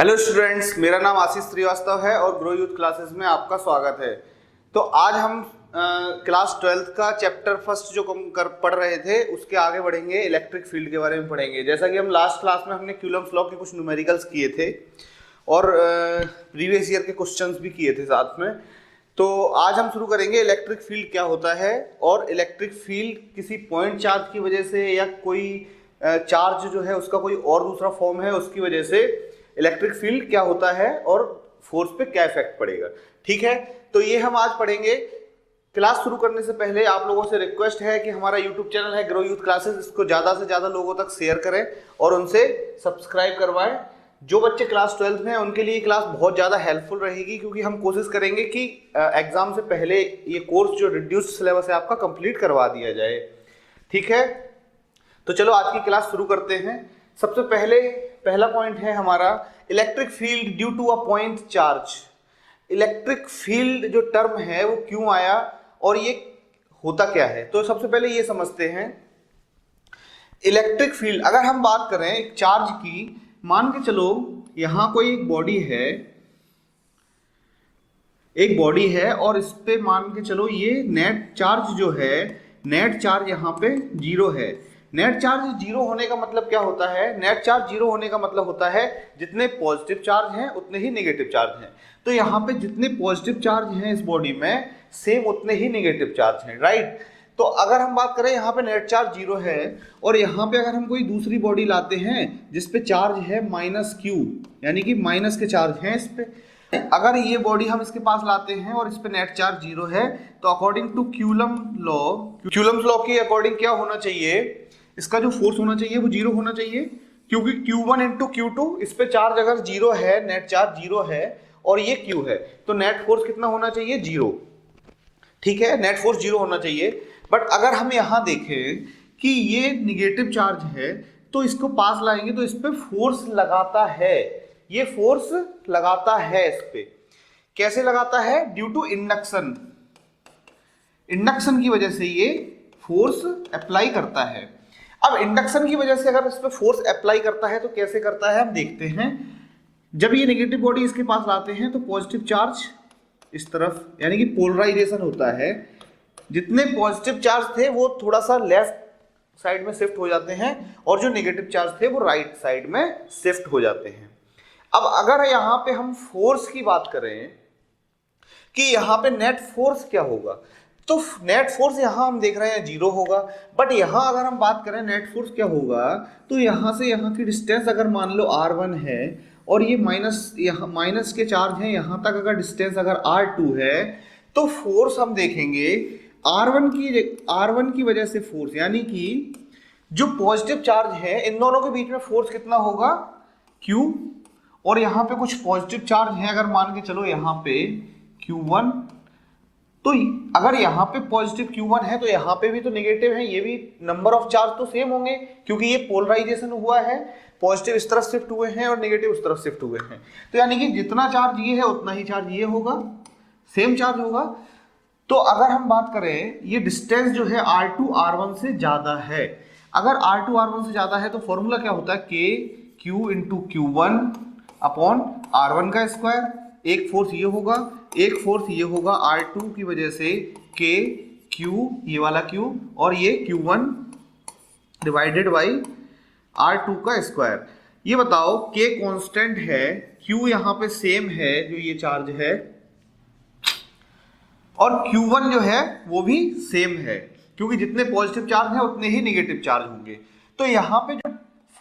Hello students, मेरा नाम आशीष श्रीवास्तव है और ग्रो यूथ क्लासेस में आपका स्वागत है। तो आज हम क्लास 12th का चैप्टर फर्स्ट जो पढ़ रहे थे उसके आगे बढ़ेंगे, इलेक्ट्रिक फील्ड के बारे में पढ़ेंगे। जैसा कि हम लास्ट क्लास में हमने कूलम्ब्स लॉ के कुछ न्यूमेरिकल्स किए थे और प्रीवियस ईयर के क्वेश्चंस भी किए थे साथ में। तो आज हम शुरू करेंगे इलेक्ट्रिक फील्ड क्या होता है और इलेक्ट्रिक फील्ड किसी पॉइंट चार्ज की वजह से या कोई चार्ज जो है उसका कोई और दूसरा फॉर्म है उसकी वजह से इलेक्ट्रिक फील्ड क्या होता है और फोर्स पे क्या इफेक्ट पड़ेगा। ठीक है, तो ये हम आज पढ़ेंगे। क्लास शुरू करने से पहले आप लोगों से रिक्वेस्ट है कि हमारा यूट्यूब चैनल है ग्रो यूथ क्लासेस, इसको ज़्यादा से ज़्यादा लोगों तक शेयर करें और उनसे सब्सक्राइब करवाएं। जो बच्चे क्लास 12th में हैं उनके लिए क्लास बहुत ज़्यादा हेल्पफुल रहेगी, क्योंकि हम कोशिश करेंगे कि एग्जाम से पहले ये कोर्स जो रिड्यूस्ड सिलेबस है आपका कंप्लीट करवा दिया जाए। ठीक है, तो चलो आज की क्लास शुरू करते हैं। सबसे पहला पॉइंट है हमारा electric field due to a point charge. Electric field जो टर्म है वो क्यों आया और ये होता क्या है, तो सबसे पहले ये समझते हैं। इलेक्ट्रिक फील्ड अगर हम बात करें एक चार्ज की, मान के चलो यहां कोई एक बॉडी है और इस पे मान के चलो ये नेट चार्ज जो है, नेट चार्ज यहाँ पे जीरो है। नेट चार्ज जीरो होने का मतलब क्या होता है? नेट चार्ज जीरो होने का मतलब होता है जितने पॉजिटिव चार्ज हैं उतने ही नेगेटिव चार्ज हैं। तो यहाँ पे जितने पॉजिटिव चार्ज हैं इस बॉडी में सेम उतने ही नेगेटिव चार्ज हैं, राइट। तो अगर हम बात करें यहाँ पे नेट चार्ज जीरो है और यहाँ पे अगर हम कोई दूसरी बॉडी लाते हैं जिसपे चार्ज है माइनस क्यू, यानी कि माइनस के चार्ज हैं इस पे, अगर ये बॉडी हम इसके पास लाते हैं और इस पे नेट चार्ज जीरो है, तो अकॉर्डिंग टू कूलम्ब्स लॉ के अकॉर्डिंग क्या होना चाहिए? इसका जो फोर्स होना चाहिए वो जीरो होना चाहिए, क्योंकि Q1 इंटू Q2, इस पे चार्ज अगर जीरो है, नेट चार्ज जीरो है और ये Q है, तो नेट फोर्स कितना होना चाहिए? जीरो। ठीक है, नेट फोर्स जीरो होना चाहिए। बट अगर हम यहां देखें कि ये निगेटिव चार्ज है तो इसको पास लाएंगे तो इस पे फोर्स लगाता है, ये फोर्स लगाता है इस पे। कैसे लगाता है? Due to induction. इंडक्शन की वजह से ये फोर्स अप्लाई करता है। अब इंडक्शन की वजह से अगर इस पे फोर्स अप्लाई करता है तो कैसे करता है हम देखते हैं। जब ये नेगेटिव बॉडी इसके पास लाते हैं तो पॉजिटिव चार्ज इस तरफ, यानी कि पोलराइजेशन होता है। जितने पॉजिटिव चार्ज थे वो थोड़ा सा लेफ्ट साइड में शिफ्ट हो जाते हैं और जो नेगेटिव चार्ज थे वो राइट साइड में शिफ्ट हो जाते हैं। अब अगर यहाँ पे हम फोर्स की बात करें कि यहाँ पे नेट फोर्स क्या होगा, तो नेट फोर्स यहां हम देख रहे हैं जीरो होगा। बट यहां अगर हम बात करें नेट फोर्स क्या होगा, तो यहां से यहां की डिस्टेंस अगर मान लो R1 है और ये माइनस के चार्ज है यहां तक, अगर डिस्टेंस अगर R2 है, तो फोर्स हम देखेंगे R1 की वजह से फोर्स, यानी कि जो पॉजिटिव चार्ज है इन दोनों के बीच में फोर्स कितना होगा? Q। और यहां पे कुछ पॉजिटिव चार्ज है, अगर मान के चलो यहां पे Q1, तो अगर यहाँ पे पॉजिटिव Q1 है तो यहाँ पे भी तो नेगेटिव है, ये भी नंबर ऑफ चार्ज तो सेम होंगे, क्योंकि ये पोलराइजेशन हुआ है, पॉजिटिव इस तरफ शिफ्ट हुए हैं और नेगेटिव उस तरफ शिफ्ट हुए हैं। तो यानी कि जितना चार्ज ये है उतना ही चार्ज ये होगा, सेम चार्ज होगा। तो अगर हम बात करें ये डिस्टेंस जो है R2 R1 से ज्यादा है, अगर R2 R1 से ज्यादा है तो फॉर्मूला क्या होता है? KQ into Q1 upon R1 का स्क्वायर। एक फोर्स ये होगा, एक फोर्स ये होगा R2 की वजह से KQ, ये वाला Q, और ये Q1 डिवाइडेड बाई R2 का स्क्वायर। ये बताओ K कांस्टेंट है, Q यहाँ पे सेम है जो ये चार्ज है, और Q1 जो है वो भी सेम है, क्योंकि जितने पॉजिटिव चार्ज है उतने ही नेगेटिव चार्ज होंगे। तो यहाँ पे जो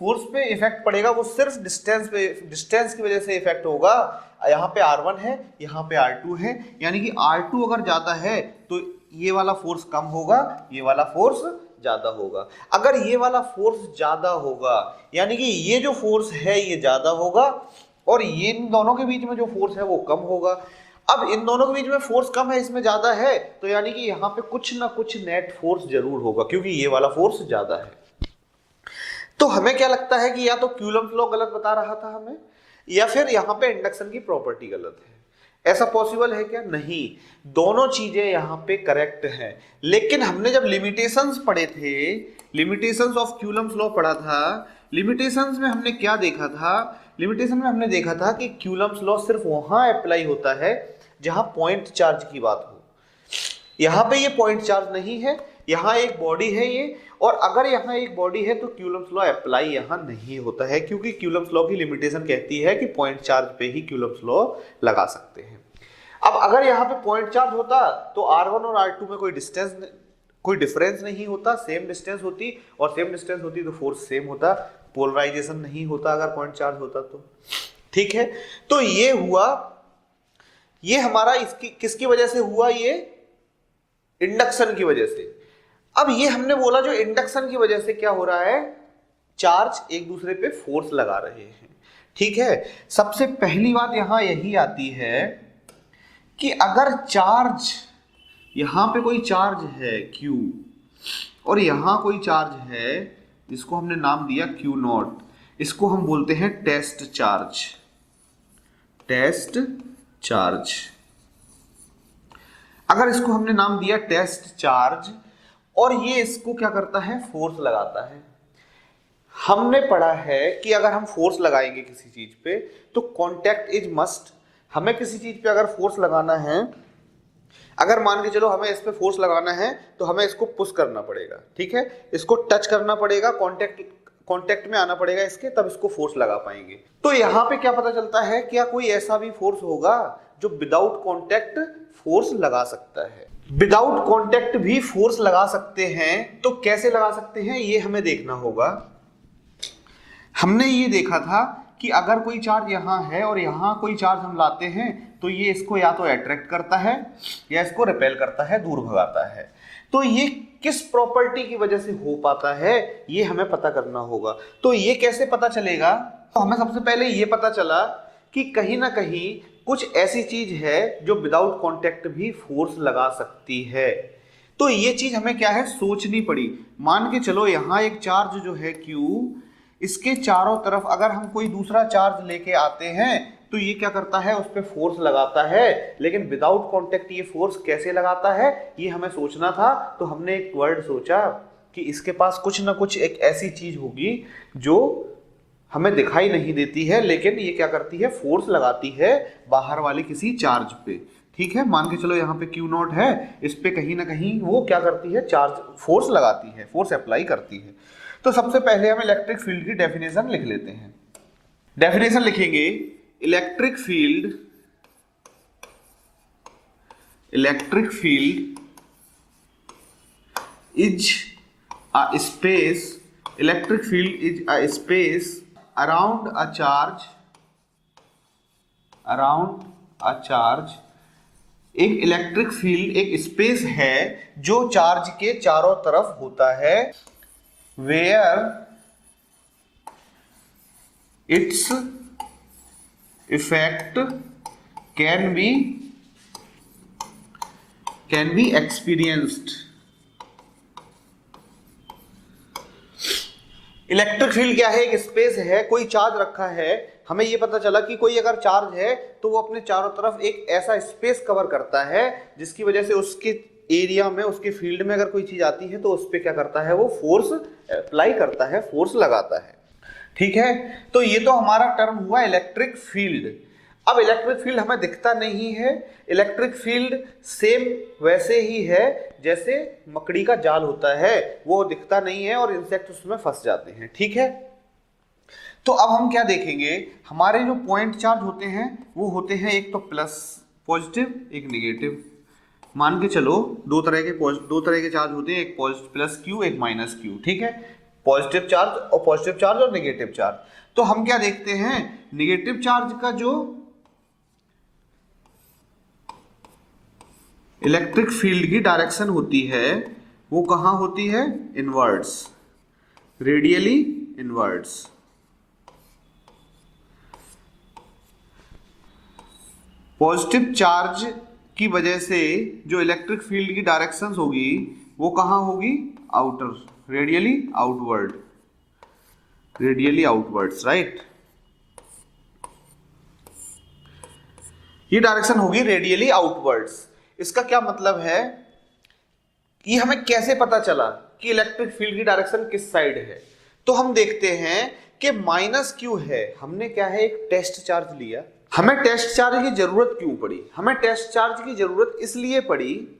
फोर्स पे इफेक्ट पड़ेगा वो सिर्फ डिस्टेंस की वजह से इफेक्ट होगा। यहाँ पे R1 है, यहाँ पे R2 है, यानी कि R2 अगर ज्यादा है तो ये वाला फोर्स कम होगा, ये वाला फोर्स ज्यादा होगा। अगर ये वाला फोर्स ज्यादा होगा यानी कि ये जो फोर्स है ये ज्यादा होगा और ये इन दोनों के बीच में जो फोर्स है वो कम होगा। अब इन दोनों के बीच में फोर्स कम है, इसमें ज्यादा है, तो यानी कि यहाँ पे कुछ ना कुछ नेट फोर्स जरूर होगा, क्योंकि ये वाला फोर्स ज्यादा है। तो हमें क्या लगता है कि या तो कूलम्ब्स लॉ गलत बता रहा था हमें, या फिर यहाँ पे इंडक्शन की प्रॉपर्टी गलत है। ऐसा पॉसिबल है क्या? नहीं, दोनों चीजें यहाँ पे करेक्ट हैं। लेकिन हमने जब लिमिटेशंस पढ़े थे, लिमिटेशंस ऑफ कूलम्ब्स लॉ पढ़ा था, लिमिटेशंस में हमने क्या देखा था, लिमिटेशन में हमने देखा था कि कूलम्ब्स लॉ सिर्फ वहां अप्लाई होता है जहां पॉइंट चार्ज की बात हो। यहाँ पे ये पॉइंट चार्ज नहीं है, यहाँ एक बॉडी है ये, और अगर यहाँ एक बॉडी है तो कूलम्ब्स लॉ अप्लाई यहाँ नहीं होता है, क्योंकि कूलम्ब्स लॉ की लिमिटेशन कहती है कि पॉइंट चार्ज पे ही कूलम्ब्स लॉ लगा सकते हैं। अब अगर यहाँ पे पॉइंट चार्ज होता तो R1 और R2 में कोई डिफरेंस नहीं होता, सेम डिस्टेंस होती, और सेम डिस्टेंस होती तो फोर्स सेम होता, पोलराइजेशन नहीं होता अगर पॉइंट चार्ज होता तो। ठीक है, तो ये हुआ, ये हमारा इसकी किसकी वजह से हुआ, ये इंडक्शन की वजह से। अब ये हमने बोला जो इंडक्शन की वजह से क्या हो रहा है, चार्ज एक दूसरे पे फोर्स लगा रहे हैं। ठीक है, सबसे पहली बात यहां यही आती है कि अगर चार्ज, यहां पे कोई चार्ज है Q और यहां कोई चार्ज है जिसको हमने नाम दिया Q0, इसको हम बोलते हैं टेस्ट चार्ज, टेस्ट चार्ज। अगर इसको हमने नाम दिया टेस्ट चार्ज और ये इसको क्या करता है, फोर्स लगाता है। हमने पढ़ा है कि अगर हम फोर्स लगाएंगे किसी चीज पे तो कांटेक्ट इज मस्ट। हमें किसी चीज पे अगर फोर्स लगाना है, अगर मान के चलो हमें इस पे फोर्स लगाना है तो हमें इसको पुश करना पड़ेगा, ठीक है, इसको टच करना पड़ेगा, कांटेक्ट में आना पड़ेगा इसके, तब इसको फोर्स लगा पाएंगे। तो यहाँ पे क्या पता चलता है, क्या कोई ऐसा भी फोर्स होगा जो विदाउट कांटेक्ट फोर्स लगा सकता है। विदाउट कांटेक्ट भी फोर्स लगा सकते हैं, तो कैसे लगा सकते हैं ये हमें देखना होगा। हमने ये देखा था कि अगर कोई चार्ज यहाँ है और यहाँ कोई चार्ज हम लाते हैं तो ये इसको या तो अट्रैक्ट करता है या इसको रिपेल करता है, दूर भगाता है। तो ये किस प्रॉपर्टी की वजह से हो पाता है ये हमें पता करना होगा। तो ये कैसे पता चलेगा, तो हमें सबसे पहले ये पता चला कि कहीं ना कहीं कुछ ऐसी चीज है जो विदाउट कांटेक्ट भी फोर्स लगा सकती है। तो ये चीज हमें क्या है, सोचनी पड़ी। मान के चलो यहाँ एक चार्ज जो है Q, इसके चारों तरफ अगर हम कोई दूसरा चार्ज लेके आते हैं तो ये क्या करता है, उस पर फोर्स लगाता है, लेकिन विदाउट कांटेक्ट ये फोर्स कैसे लगाता है ये हमें सोचना था। तो हमने एक वर्ड सोचा कि इसके पास कुछ ना कुछ एक ऐसी चीज होगी जो हमें दिखाई नहीं देती है, लेकिन ये क्या करती है, फोर्स लगाती है बाहर वाले किसी चार्ज पे। ठीक है, मान के चलो यहाँ पे Q0 है, इस पे कहीं ना कहीं वो क्या करती है, चार्ज फोर्स लगाती है, फोर्स अप्लाई करती है। तो सबसे पहले हम इलेक्ट्रिक फील्ड की डेफिनेशन लिख लेते हैं। डेफिनेशन लिखेंगे, electric field is a space, electric field is a space around a charge. एक इलेक्ट्रिक फील्ड एक स्पेस है जो चार्ज के चारों तरफ होता है, where its effect can be experienced। Electric field क्या है, एक स्पेस है, कोई चार्ज रखा है। हमें ये पता चला कि कोई अगर चार्ज है तो वो अपने चारों तरफ एक ऐसा स्पेस कवर करता है जिसकी वजह से उसके एरिया में, उसके फील्ड में अगर कोई चीज आती है तो उस पर क्या करता है, वो फोर्स अप्लाई करता है, फोर्स लगाता है। ठीक है, तो ये तो हमारा टर्म हुआ इलेक्ट्रिक फील्ड। अब इलेक्ट्रिक फील्ड हमें दिखता नहीं है, इलेक्ट्रिक फील्ड सेम वैसे ही है जैसे मकड़ी का जाल होता है, वो दिखता नहीं है और इंसेक्ट उसमें फंस जाते हैं। ठीक है, तो अब हम क्या देखेंगे, हमारे जो पॉइंट चार्ज होते हैं वो होते हैं एक तो प्लस पॉजिटिव, एक निगेटिव। मान के चलो दो तरह के चार्ज होते हैं, एक प्लस Q, एक माइनस Q। ठीक है, पॉजिटिव चार्ज और नेगेटिव चार्ज। तो हम क्या देखते हैं, नेगेटिव चार्ज का जो इलेक्ट्रिक फील्ड की डायरेक्शन होती है वो कहां होती है, inwards, radially inwards. Positive charge की वजह से जो इलेक्ट्रिक फील्ड की डायरेक्शन होगी वो कहां होगी, आउटर, रेडियली आउटवर्ड्स, राइट। ये डायरेक्शन होगी रेडियली आउटवर्ड्स। इसका क्या मतलब है, ये हमें कैसे पता चला कि इलेक्ट्रिक फील्ड की डायरेक्शन किस साइड है। तो हम देखते हैं कि माइनस क्यू है, हमने क्या है एक टेस्ट चार्ज लिया। हमें टेस्ट चार्ज की जरूरत क्यों पड़ी? हमें टेस्ट चार्ज की जरूरत इसलिए पड़ी,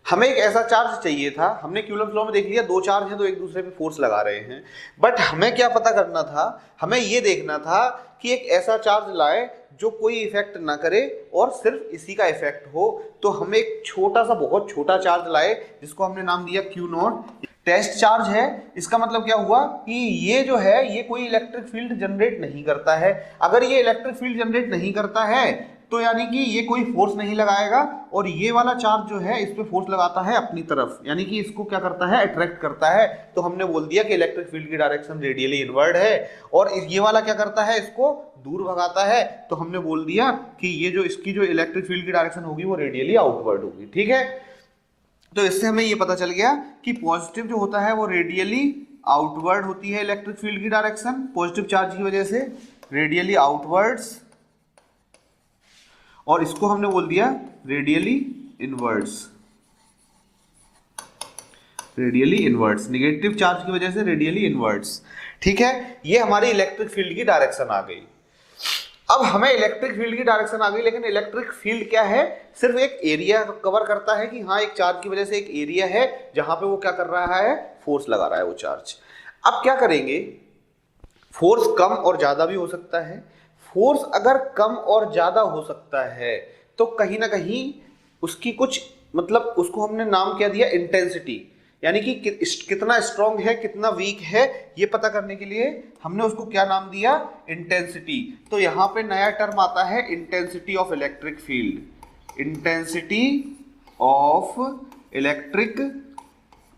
हमें एक ऐसा चार्ज चाहिए था। हमने कूलम्ब्स लॉ में देख लिया दो चार्ज हैं तो एक दूसरे पे फोर्स लगा रहे हैं, बट हमें क्या पता करना था, हमें ये देखना था कि एक ऐसा चार्ज लाए जो कोई इफेक्ट ना करे और सिर्फ इसी का इफेक्ट हो। तो हम एक छोटा सा बहुत छोटा चार्ज लाए जिसको हमने नाम दिया क्यू नॉट। टेस्ट चार्ज है, इसका मतलब क्या हुआ कि ये जो है ये कोई इलेक्ट्रिक फील्ड जनरेट नहीं करता है। अगर ये इलेक्ट्रिक फील्ड जनरेट नहीं करता है तो यानी कि ये कोई फोर्स नहीं लगाएगा, और ये वाला चार्ज जो है इस पे फोर्स लगाता है अपनी तरफ, यानी कि इसको क्या करता है अट्रैक्ट करता है। तो हमने बोल दिया कि इलेक्ट्रिक फील्ड की डायरेक्शन रेडियली इनवर्ड है, और ये वाला क्या करता है इसको दूर भगाता है। तो हमने बोल दिया कि ये जो इसकी जो इलेक्ट्रिक फील्ड की डायरेक्शन होगी वो रेडियली आउटवर्ड होगी। ठीक है, तो इससे हमें ये पता चल गया कि पॉजिटिव जो होता है वो रेडियली आउटवर्ड होती है इलेक्ट्रिक फील्ड की डायरेक्शन, पॉजिटिव चार्ज की वजह से रेडियली आउटवर्ड्स, और इसको हमने बोल दिया radially inwards. Radially inwards negative charge की वजह से रेडियली इनवर्ड्स। ठीक है, ये हमारी इलेक्ट्रिक फील्ड की डायरेक्शन आ गई। अब हमें इलेक्ट्रिक फील्ड की डायरेक्शन आ गई, लेकिन इलेक्ट्रिक फील्ड क्या है, सिर्फ एक एरिया कवर करता है कि हाँ एक चार्ज की वजह से एक एरिया है जहां पे वो क्या कर रहा है फोर्स लगा रहा है वो चार्ज। अब क्या करेंगे, फोर्स कम और ज्यादा भी हो सकता है। फोर्स अगर कम और ज्यादा हो सकता है तो कहीं ना कहीं उसकी कुछ मतलब उसको हमने नाम क्या दिया इंटेंसिटी, यानी कि कितना स्ट्रांग है कितना वीक है ये पता करने के लिए हमने उसको क्या नाम दिया इंटेंसिटी। तो यहां पे नया टर्म आता है intensity of electric field. Intensity of electric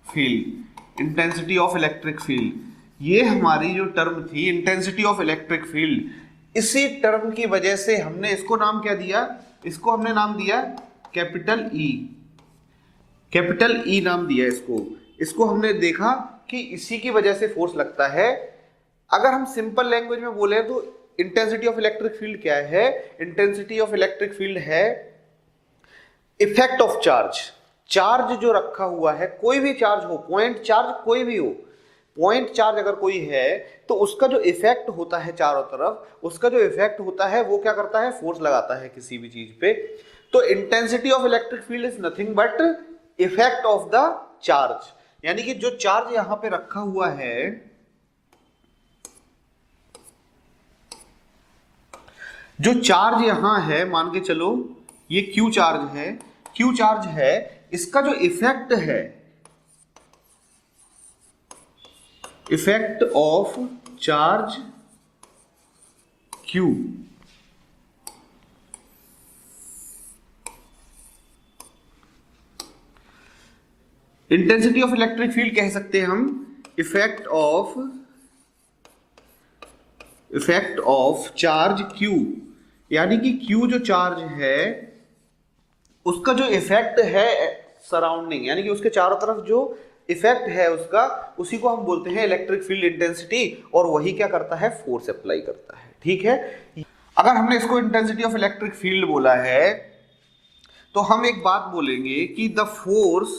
field, intensity of electric field, ये हमारी जो टर्म थी इंटेंसिटी ऑफ इलेक्ट्रिक फील्ड। इसी टर्म की वजह से हमने इसको नाम क्या दिया, इसको हमने नाम दिया कैपिटल ई। कैपिटल ई नाम दिया इसको। इसको हमने देखा कि इसी की वजह से फोर्स लगता है। अगर हम सिंपल लैंग्वेज में बोले तो इंटेंसिटी ऑफ इलेक्ट्रिक फील्ड क्या है, इंटेंसिटी ऑफ इलेक्ट्रिक फील्ड है इफेक्ट ऑफ चार्ज। चार्ज जो रखा हुआ है, कोई भी चार्ज हो, पॉइंट चार्ज कोई भी हो, पॉइंट चार्ज अगर कोई है तो उसका जो इफेक्ट होता है चारों तरफ, उसका जो इफेक्ट होता है वो क्या करता है फोर्स लगाता है किसी भी चीज पे। तो intensity of electric field is nothing but effect of the charge, यानी कि जो चार्ज यहां पे रखा हुआ है, जो चार्ज यहां है, मान के चलो ये क्यू चार्ज है, क्यू चार्ज है, इसका जो इफेक्ट है, effect of charge Q, intensity of electric field कह सकते हैं हम इफेक्ट ऑफ चार्ज क्यू, यानी कि क्यू जो चार्ज है उसका जो इफेक्ट है सराउंडिंग, यानी कि उसके चारों तरफ जो इफेक्ट है उसका, उसी को हम बोलते हैं इलेक्ट्रिक फील्ड इंटेंसिटी, और वही क्या करता है फोर्स अप्लाई करता है। ठीक है, अगर हमने इसको इंटेंसिटी ऑफ इलेक्ट्रिक फील्ड बोला है तो हम एक बात बोलेंगे कि the force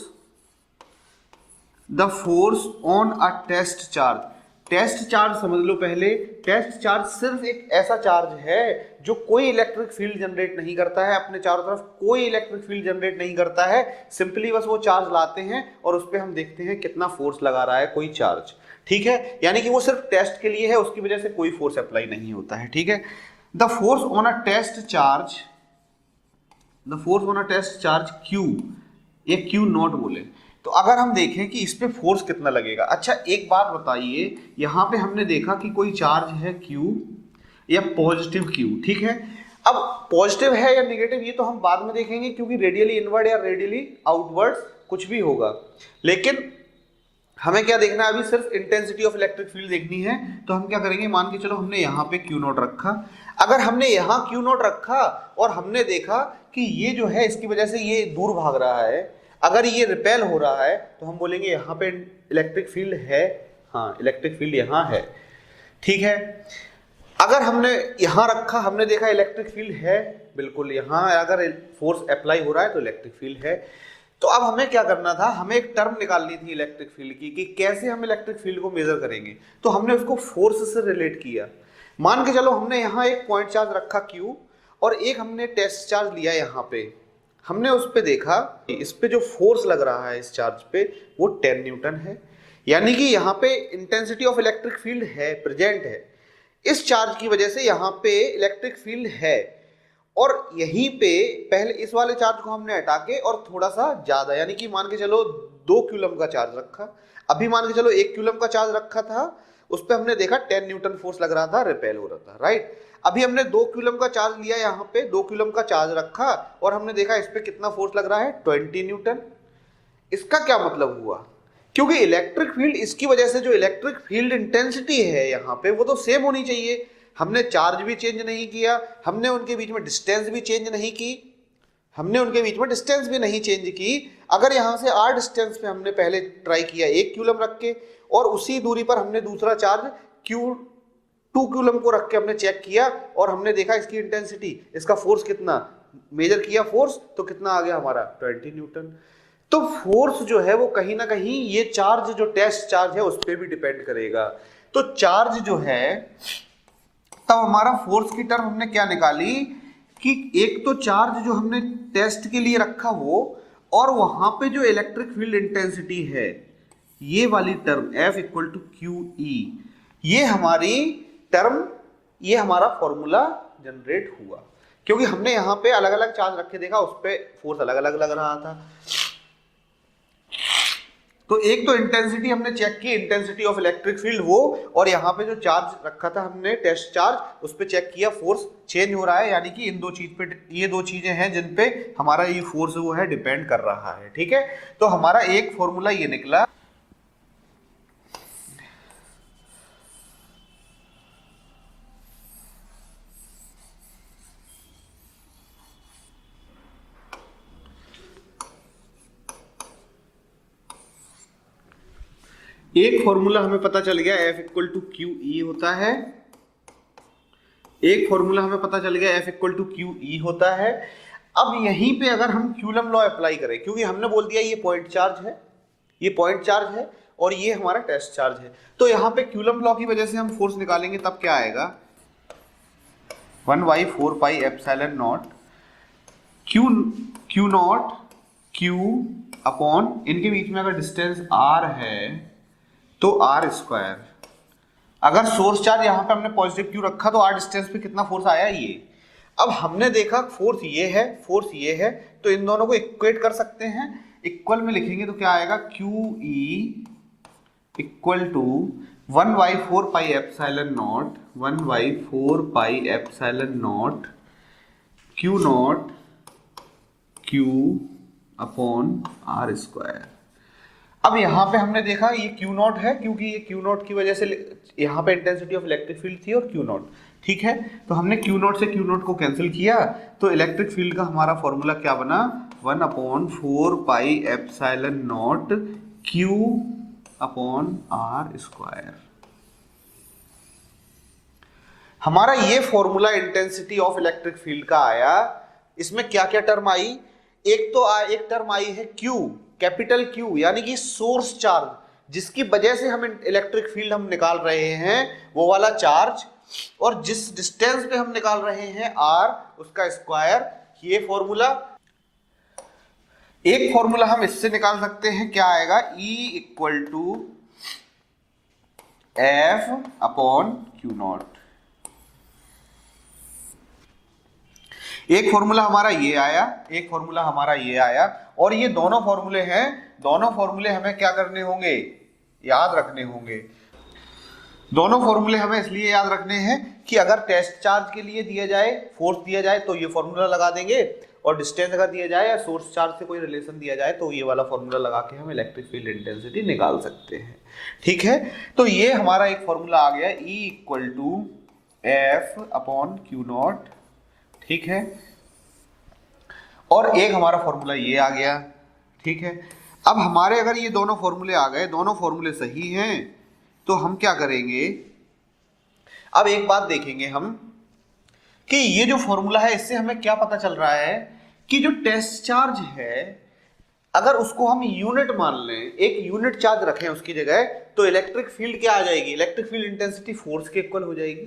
on a test charge. Test charge समझ लो पहले, टेस्ट चार्ज सिर्फ एक ऐसा चार्ज है जो कोई इलेक्ट्रिक फील्ड जनरेट नहीं करता है, अपने चारों तरफ कोई इलेक्ट्रिक फील्ड जनरेट नहीं करता है, सिंपली बस वो चार्ज लाते हैं और उस पर हम देखते हैं कितना फोर्स लगा रहा है कोई चार्ज। ठीक है, यानी कि वो सिर्फ टेस्ट के लिए है, उसकी वजह से कोई फोर्स अप्लाई नहीं होता है। ठीक है, the force on a test charge Q, ये क्यू नॉट बोले, तो अगर हम देखें कि इस पे फोर्स कितना लगेगा। अच्छा एक बात बताइए, यहां पे हमने देखा कि कोई चार्ज है Q या पॉजिटिव Q, ठीक है। अब पॉजिटिव है या नेगेटिव ये तो हम बाद में देखेंगे, क्योंकि रेडियली इनवर्ड या रेडियली आउटवर्ड कुछ भी होगा, लेकिन हमें क्या देखना है अभी, सिर्फ इंटेंसिटी ऑफ इलेक्ट्रिक फील्ड देखनी है। तो हम क्या करेंगे, मान के चलो हमने यहाँ पे Q नॉट रखा, अगर हमने यहाँ Q नॉट रखा और हमने देखा कि ये जो है इसकी वजह से ये दूर भाग रहा है, अगर ये रिपेल हो रहा है, तो हम बोलेंगे यहाँ पे इलेक्ट्रिक फील्ड है, हाँ इलेक्ट्रिक फील्ड यहाँ है। ठीक है, अगर हमने यहाँ रखा, हमने देखा इलेक्ट्रिक फील्ड है बिल्कुल यहाँ, अगर फोर्स अप्लाई हो रहा है तो इलेक्ट्रिक फील्ड है। तो अब हमें क्या करना था, हमें एक टर्म निकालनी थी इलेक्ट्रिक फील्ड की कि कैसे हम इलेक्ट्रिक फील्ड को मेजर करेंगे। तो हमने उसको फोर्स से रिलेट किया। मान के चलो हमने यहाँ एक पॉइंट चार्ज रखा Q और एक हमने टेस्ट चार्ज लिया यहाँ पे। हमने उस पे देखा इस पे जो फोर्स लग रहा है इस चार्ज पे वो 10 न्यूटन है, यानी कि यहाँ पे इंटेंसिटी ऑफ इलेक्ट्रिक फील्ड है, प्रेजेंट है। इस चार्ज की वजह से यहाँ पे इलेक्ट्रिक फील्ड है और यहीं पे पहले इस वाले चार्ज को हमने हटा के और थोड़ा सा ज्यादा, यानी कि मान के चलो 2 कूलम का चार्ज रखा। अभी मान के चलो 1 कूलम का चार्ज रखा था, उस पर हमने देखा 10 न्यूटन फोर्स लग रहा था, रिपेल हो रहा था, राइट। अभी हमने 2 कूलम का चार्ज लिया, यहाँ पे 2 कूलम का चार्ज रखा और हमने देखा इस पे कितना फोर्स लग रहा है, 20 न्यूटन। इसका क्या मतलब हुआ, क्योंकि इलेक्ट्रिक फील्ड, इसकी वजह से जो इलेक्ट्रिक फील्ड इंटेंसिटी है यहाँ पे वो तो सेम होनी चाहिए। हमने चार्ज भी चेंज नहीं किया, हमने उनके बीच में डिस्टेंस भी चेंज नहीं की, अगर यहाँ से r डिस्टेंस पे हमने पहले ट्राई किया 1 कूलम रख के और उसी दूरी पर हमने दूसरा चार्ज Q2 कूलम को रख के हमने चेक किया और हमने देखा इसकी इंटेंसिटी, इसका फोर्स कितना, मेजर किया फोर्स, तो कितना आ गया हमारा 20 न्यूटन। तो फोर्स जो है वो कहीं ना कहीं ये चार्ज जो टेस्ट चार्ज है उस पर भी डिपेंड करेगा। तो चार्ज जो है, तब हमारा फोर्स की टर्म हमने क्या निकाली कि एक तो चार्ज जो हमने टेस्ट के लिए रखा वो, और वहां पे जो इलेक्ट्रिक फील्ड इंटेंसिटी है ये वाली term F equal to QE, ये हमारी टर्म, ये हमारा फॉर्मूला जनरेट हुआ क्योंकि हमने यहाँ पे अलग अलग चार्ज रख के देखा, उस पे फोर्स अलग अलग लग रहा था। तो एक तो इंटेंसिटी हमने चेक की, इंटेंसिटी ऑफ इलेक्ट्रिक फील्ड वो, और यहाँ पे जो चार्ज रखा था हमने टेस्ट चार्ज, उस पे चेक किया फोर्स चेंज हो रहा है, यानी कि इन दो चीज पे, ये दो चीजें हैं जिन पे हमारा ये फोर्स वो है डिपेंड कर रहा है, ठीक है। तो हमारा एक फॉर्मूला ये निकला। एक फॉर्मूला हमें पता चल गया F इक्वल टू QE होता है, एक फॉर्मूला हमें पता चल गया F इक्वल टू QE होता है। अब यहीं पे अगर हम कूलम लॉ अप्लाई करें, क्योंकि हमने बोल दिया ये पॉइंट चार्ज है, ये पॉइंट चार्ज है और ये हमारा टेस्ट चार्ज है, तो यहाँ पे कूलम लॉ की वजह से हम फोर्स निकालेंगे, तब क्या आएगा 1/4 pi epsilon naught Q naught Q upon, इनके बीच में अगर डिस्टेंस R है तो R स्क्वायर। अगर सोर्स चार्ज यहाँ पे हमने पॉजिटिव Q रखा तो R डिस्टेंस पे कितना फोर्स आया ये। अब हमने देखा फोर्स ये है, फोर्स ये है, तो इन दोनों को इक्वेट कर सकते हैं, इक्वल में लिखेंगे तो क्या आएगा QE equal to 1/4 pi epsilon naught, 1/4 pi epsilon naught Q naught Q upon R square. अब यहाँ पे हमने देखा ये Q नॉट है, क्योंकि ये Q नॉट की वजह से यहाँ पे इंटेंसिटी ऑफ इलेक्ट्रिक फील्ड थी और Q नॉट, ठीक है। तो हमने Q नॉट से Q नॉट को कैंसिल किया, तो इलेक्ट्रिक फील्ड का हमारा फॉर्मूला क्या बना 1/4 pi epsilon naught Q upon R square. हमारा ये formula intensity of electric field का आया। इसमें क्या क्या टर्म आई, एक टर्म आई है Q, कैपिटल Q, यानी कि सोर्स चार्ज, जिसकी वजह से हम इलेक्ट्रिक फील्ड हम निकाल रहे हैं वो वाला चार्ज, और जिस डिस्टेंस पे हम निकाल रहे हैं R, उसका स्क्वायर। ये फॉर्मूला, एक फॉर्मूला हम इससे निकाल सकते हैं, क्या आएगा E equal to F upon Q naught. एक फॉर्मूला हमारा ये आया, एक फॉर्मूला हमारा ये आया, और ये दोनों फॉर्मूले हैं, दोनों फॉर्मूले हमें क्या करने होंगे, याद रखने होंगे। दोनों फॉर्मूले हमें इसलिए याद रखने हैं कि अगर टेस्ट चार्ज के लिए दिया जाए, फोर्स दिया जाए तो ये फॉर्मूला लगा देंगे, और डिस्टेंस अगर दिया जाए या सोर्स चार्ज से कोई रिलेशन दिया जाए तो ये वाला फॉर्मूला लगा के हम इलेक्ट्रिक फील्ड इंटेंसिटी निकाल सकते हैं, ठीक है। तो ये हमारा एक फॉर्मूला आ गया E equal to F upon Q naught, ठीक है, और एक हमारा फॉर्मूला ये आ गया, ठीक है। अब हमारे अगर ये दोनों फॉर्मूले आ गए, दोनों फॉर्मूले सही हैं, तो हम क्या करेंगे, अब एक बात देखेंगे हम कि ये जो फॉर्मूला है इससे हमें क्या पता चल रहा है कि जो टेस्ट चार्ज है अगर उसको हम यूनिट मान लें, एक यूनिट चार्ज रखें उसकी जगह, तो इलेक्ट्रिक फील्ड क्या आ जाएगी, इलेक्ट्रिक फील्ड इंटेंसिटी फोर्स के इक्वल हो जाएगी।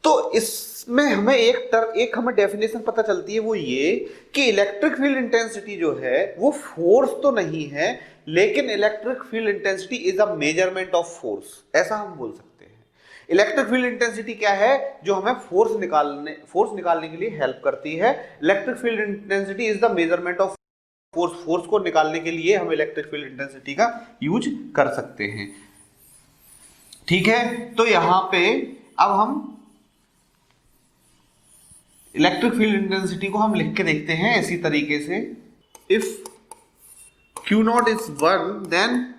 तो इसमें हमें एक हमें डेफिनेशन पता चलती है, वो ये कि इलेक्ट्रिक फील्ड इंटेंसिटी जो है वो फोर्स तो नहीं है, लेकिन electric field intensity is a measurement of force, ऐसा हम बोल सकते हैं। इलेक्ट्रिक फील्ड इंटेंसिटी क्या है, जो हमें फोर्स निकालने के लिए हेल्प करती है। Electric field intensity is the measurement of force को निकालने के लिए हम इलेक्ट्रिक फील्ड इंटेंसिटी का यूज कर सकते हैं। ठीक है, तो यहां पे अब हम इलेक्ट्रिक फील्ड इंटेंसिटी को हम लिख के देखते हैं इसी तरीके से, if Q naught is 1 then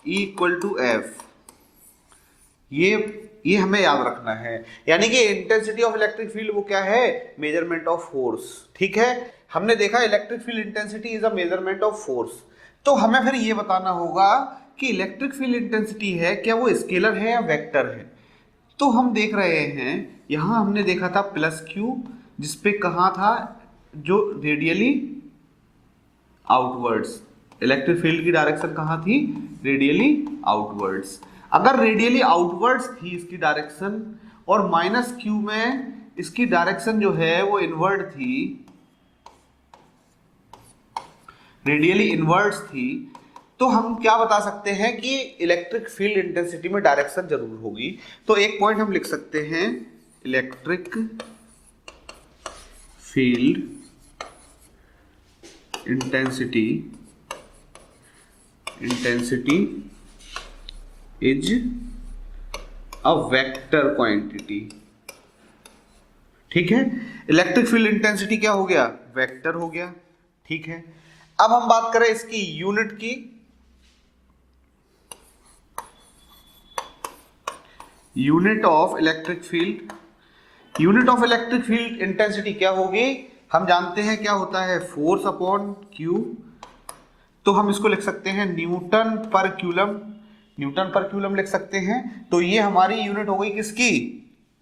E equal to F। ये हमें याद रखना है, यानी कि इंटेंसिटी ऑफ इलेक्ट्रिक फील्ड वो क्या है, मेजरमेंट ऑफ फोर्स। ठीक है, हमने देखा electric field intensity is a measurement of force. तो हमें फिर ये बताना होगा कि इलेक्ट्रिक फील्ड इंटेंसिटी है क्या वो स्केलर है या वेक्टर है। तो हम देख रहे हैं, यहां हमने देखा था प्लस Q, जिसपे कहा था जो रेडियली आउटवर्ड्स, इलेक्ट्रिक फील्ड की डायरेक्शन कहां थी, रेडियली आउटवर्ड्स। अगर रेडियली आउटवर्ड्स थी इसकी डायरेक्शन और माइनस Q में इसकी डायरेक्शन जो है वो इनवर्ड थी, रेडियली इनवर्ड्स थी, तो हम क्या बता सकते हैं कि इलेक्ट्रिक फील्ड इंटेंसिटी में डायरेक्शन जरूर होगी। तो एक पॉइंट हम लिख सकते हैं, electric field intensity is a vector quantity. ठीक है, इलेक्ट्रिक फील्ड इंटेंसिटी क्या हो गया, वेक्टर हो गया। ठीक है, अब हम बात करें इसकी यूनिट की। Unit of electric field intensity क्या होगी, हम जानते हैं क्या होता है, फोर्स अपॉन क्यू। तो हम इसको लिख सकते हैं न्यूटन पर कूलम लिख सकते हैं। तो ये हमारी यूनिट हो गई किसकी,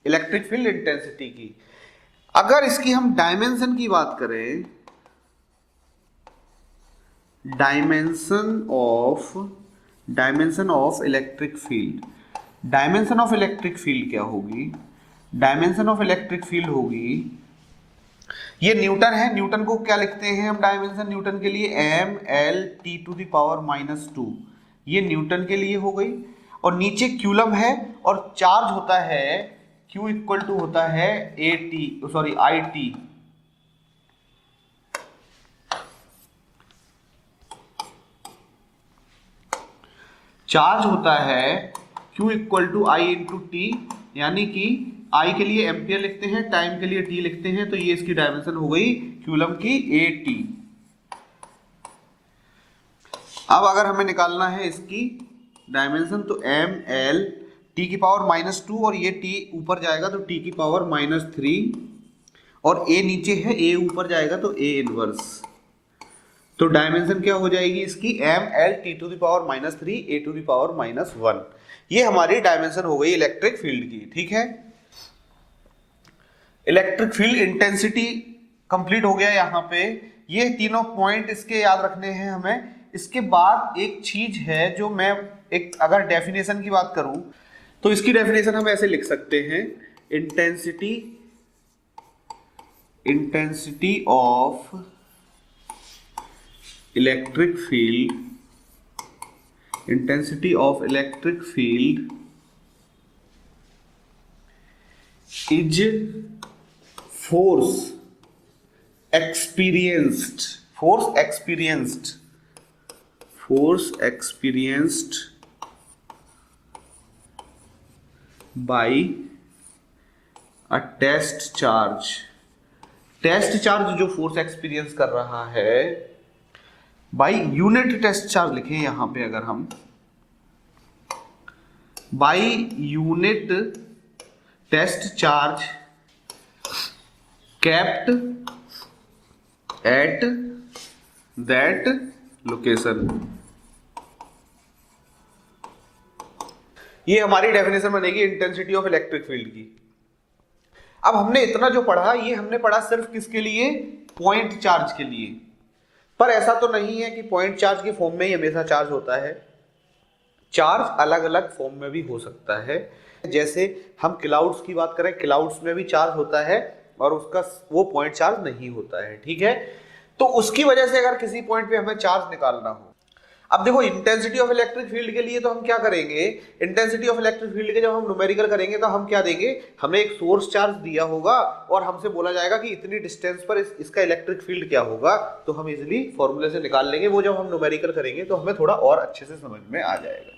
इलेक्ट्रिक फील्ड इंटेंसिटी की। अगर इसकी हम डायमेंशन की बात करें, dimension of electric field, dimension of electric field क्या होगी, डायमेंशन ऑफ इलेक्ट्रिक फील्ड होगी, ये न्यूटन है, न्यूटन को क्या लिखते हैं हम डायमेंशन न्यूटन के लिए, m/L(T⁻²²), ये न्यूटन के लिए हो गई। और नीचे क्यूलम है और चार्ज होता है Q इक्वल टू होता है IT, चार्ज होता है Q equal to I into t, यानी कि I के लिए एम्पियर लिखते हैं, टाइम के लिए T लिखते हैं। तो ये इसकी डायमेंशन हो गई क्यूलम की AT। अब अगर हमें निकालना है इसकी डायमेंशन, तो mL(T⁻²) और ये T ऊपर जाएगा तो T⁻³ और A नीचे है, A ऊपर जाएगा तो A इनवर्स। तो डायमेंशन क्या हो जाएगी इसकी, mL(T⁻³ A⁻1). ये हमारी डायमेंशन हो गई इलेक्ट्रिक फील्ड की। ठीक है, इलेक्ट्रिक फील्ड इंटेंसिटी कंप्लीट हो गया यहाँ पे। ये तीनों पॉइंट इसके याद रखने हैं हमें। इसके बाद एक चीज है जो मैं अगर डेफिनेशन की बात करूं, तो इसकी डेफिनेशन हम ऐसे लिख सकते हैं, intensity of electric field is force experienced by a test charge। Test charge जो फोर्स एक्सपीरियंस कर रहा है बाई यूनिट टेस्ट चार्ज लिखें यहां पे, अगर हम by unit test charge kept at that location। ये हमारी डेफिनेशन बनेगी इंटेंसिटी ऑफ इलेक्ट्रिक फील्ड की। अब हमने इतना जो पढ़ा, ये हमने पढ़ा सिर्फ किसके लिए, पॉइंट चार्ज के लिए। पर ऐसा तो नहीं है कि पॉइंट चार्ज की फॉर्म में ही हमेशा चार्ज होता है, चार्ज अलग अलग फॉर्म में भी हो सकता है। जैसे हम क्लाउड्स की बात करें, क्लाउड्स में भी चार्ज होता है और उसका वो पॉइंट चार्ज नहीं होता है, ठीक है। तो उसकी वजह से अगर किसी पॉइंट पे हमें चार्ज निकालना हो, अब देखो इंटेंसिटी ऑफ इलेक्ट्रिक फील्ड के लिए तो हम क्या करेंगे, इंटेंसिटी ऑफ इलेक्ट्रिक फील्ड के जब हम न्यूमेरिकल करेंगे तो हम क्या देंगे, हमें एक सोर्स चार्ज दिया होगा और हमसे बोला जाएगा कि इतनी डिस्टेंस पर इसका इलेक्ट्रिक फील्ड क्या होगा, तो हम इजिली फॉर्मूले से निकाल लेंगे। वो जब हम न्यूमेरिकल करेंगे तो हमें थोड़ा और अच्छे से समझ में आ जाएगा।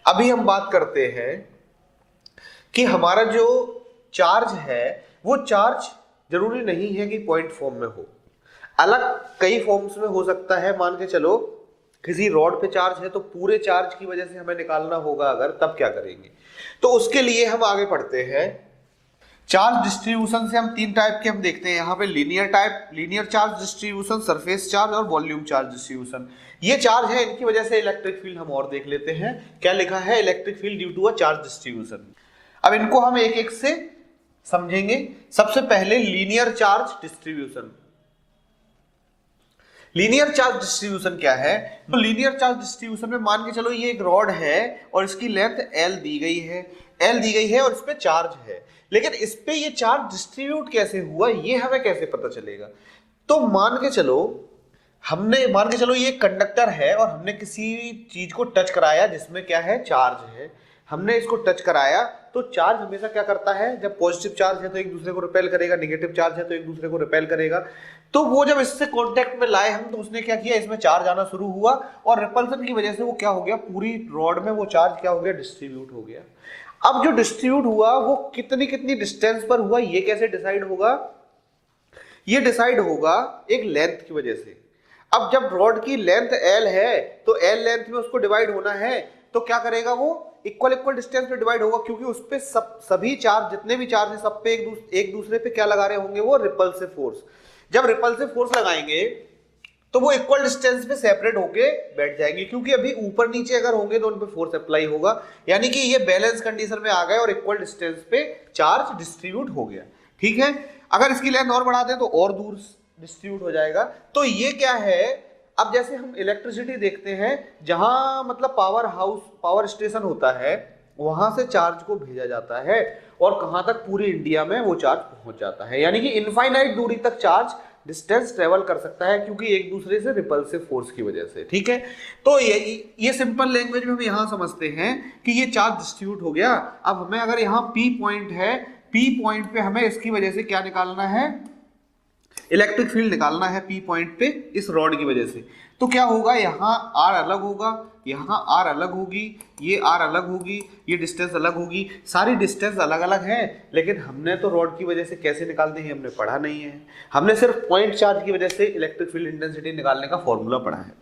अभी हम बात करते हैं कि हमारा जो चार्ज है वो चार्ज जरूरी नहीं है कि पॉइंट फॉर्म में हो, अलग कई फॉर्म्स में हो सकता है। मान के चलो किसी रॉड पे चार्ज है तो पूरे चार्ज की वजह से हमें निकालना होगा अगर, तब क्या करेंगे, तो उसके लिए हम आगे पढ़ते हैं। चार्ज डिस्ट्रीब्यूशन से हम तीन टाइप के हम देखते हैं यहाँ पे, linear type, linear charge distribution, surface charge और वॉल्यूम चार्ज डिस्ट्रीब्यूशन। ये चार्ज है, इनकी वजह से इलेक्ट्रिक फील्ड हम और देख लेते हैं। क्या लिखा है, electric field due to a charge distribution. अब इनको हम एक एक से समझेंगे। सबसे पहले linear charge distribution. Linear charge distribution क्या है, तो लीनियर चार्ज डिस्ट्रीब्यूशन में मान के चलो ये एक रॉड है और इसकी लेंथ L दी गई है और इस पे चार्ज है, लेकिन इस पे ये चार्ज डिस्ट्रीब्यूट कैसे हुआ ये हमें कैसे पता चलेगा। तो मान के चलो ये कंडक्टर है और हमने किसी चीज को टच कराया जिसमें क्या है, चार्ज है। हमने इसको टच कराया तो चार्ज हमेशा क्या करता है, जब पॉजिटिव चार्ज है तो एक दूसरे को रिपेल करेगा, नेगेटिव चार्ज है तो एक दूसरे को रिपेल करेगा। तो वो जब इससे कांटेक्ट में लाए हम तो उसने क्या किया, इसमें चार्ज आना शुरू हुआ और रिपल्सन की वजह से वो क्या हो गया, पूरी रॉड में वो चार्ज क्या हो गया, डिस्ट्रीब्यूट हो गया। अब जो डिस्ट्रीब्यूट हुआ वो कितनी कितनी डिस्टेंस पर हुआ, ये कैसे डिसाइड होगा, ये डिसाइड होगा एक लेंथ की वजह से। अब जब रॉड की लेंथ L है तो L लेंथ में उसको डिवाइड होना है, तो क्या करेगा, वो इक्वल डिस्टेंस पे डिवाइड होगा, क्योंकि उस पे सभी चार्ज, जितने भी चार्ज है सब पे एक दूसरे पे क्या लगा रहे होंगे, वो रिपल्सिव फोर्स। जब रिपल्सिव फोर्स लगाएंगे तो वो इक्वल डिस्टेंस पे सेपरेट होके बैठ जाएंगे, क्योंकि अभी ऊपर नीचे अगर होंगे तो उन पे फोर्स अप्लाई होगा, यानी कि ये बैलेंस कंडीशन में आ गए और इक्वल डिस्टेंस पे चार्ज डिस्ट्रीब्यूट हो गया, ठीक है। अगर इसकी लेंथ और बढ़ा दें तो और दूर डिस्ट्रीब्यूट हो जाएगा। तो ये क्या है, अब जैसे हम इलेक्ट्रिसिटी देखते हैं, जहां मतलब पावर स्टेशन होता है वहां से चार्ज को भेजा जाता है और कहां तक, पूरे इंडिया में वो चार्ज पहुंच जाता है, यानी कि इनफाइनाइट दूरी तक चार्ज डिस्टेंस ट्रेवल कर सकता है, क्योंकि एक दूसरे से रिपल्सिव फोर्स की वजह से, ठीक है। तो ये सिंपल लैंग्वेज में हम यहां समझते हैं कि ये चार्ज डिस्ट्रीब्यूट हो गया। अब हमें अगर यहाँ P पॉइंट है, P पॉइंट पे हमें इसकी वजह से क्या निकालना है, इलेक्ट्रिक फील्ड निकालना है P पॉइंट पे इस रॉड की वजह से। तो क्या होगा, यहाँ R अलग होगा, यहाँ R अलग होगी, ये R अलग होगी, ये डिस्टेंस अलग होगी, सारी डिस्टेंस अलग अलग है, लेकिन हमने तो रॉड की वजह से कैसे निकालते हैं हमने पढ़ा नहीं है। हमने सिर्फ पॉइंट चार्ज की वजह से इलेक्ट्रिक फील्ड इंटेंसिटी निकालने का फॉर्मूला पढ़ा है।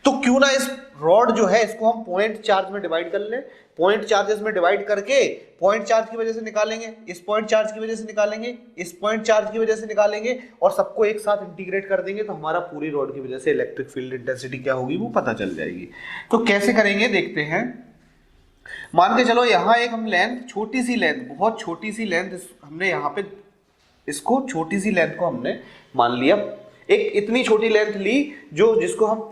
तो क्यों ना इस रॉड जो है इसको हम पॉइंट चार्ज में डिवाइड कर लें, पॉइंट चार्जेस में डिवाइड करके पॉइंट चार्ज की वजह से निकालेंगे, इस पॉइंट चार्ज की वजह से निकालेंगे, इस पॉइंट चार्ज की वजह से निकालेंगे और सबको एक साथ इंटीग्रेट कर देंगे, तो हमारा पूरी रॉड की वजह से इलेक्ट्रिक फील्ड इंटेंसिटी क्या होगी वो पता चल जाएगी। तो कैसे करेंगे देखते हैं। मान के चलो यहाँ एक हम लेंथ, छोटी सी लेंथ, बहुत छोटी सी लेंथ हमने यहाँ पे, इसको छोटी सी लेंथ को हमने मान लिया, एक इतनी छोटी लेंथ ली जिसको हम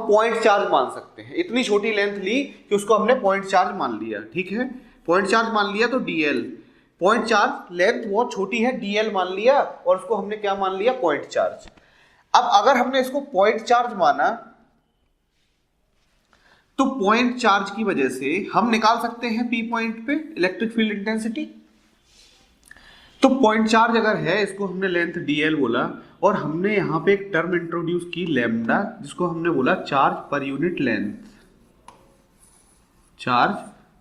पॉइंट चार्ज मान सकते हैं। इतनी छोटी लेंथ ली कि उसको हमने पॉइंट चार्ज मान लिया, ठीक है। पॉइंट चार्ज मान लिया तो dl, पॉइंट चार्ज लेंथ बहुत छोटी है, dl मान लिया और उसको हमने क्या मान लिया, पॉइंट चार्ज। अब अगर हमने इसको पॉइंट चार्ज माना तो पॉइंट चार्ज की वजह से हम निकाल सकते हैं P पॉइंट पे इलेक्ट्रिक फील्ड इंटेंसिटी। तो पॉइंट चार्ज अगर है, इसको हमने लेंथ dl बोला और हमने यहां पे एक टर्म इंट्रोड्यूस की लैम्डा, जिसको हमने बोला charge per unit length, charge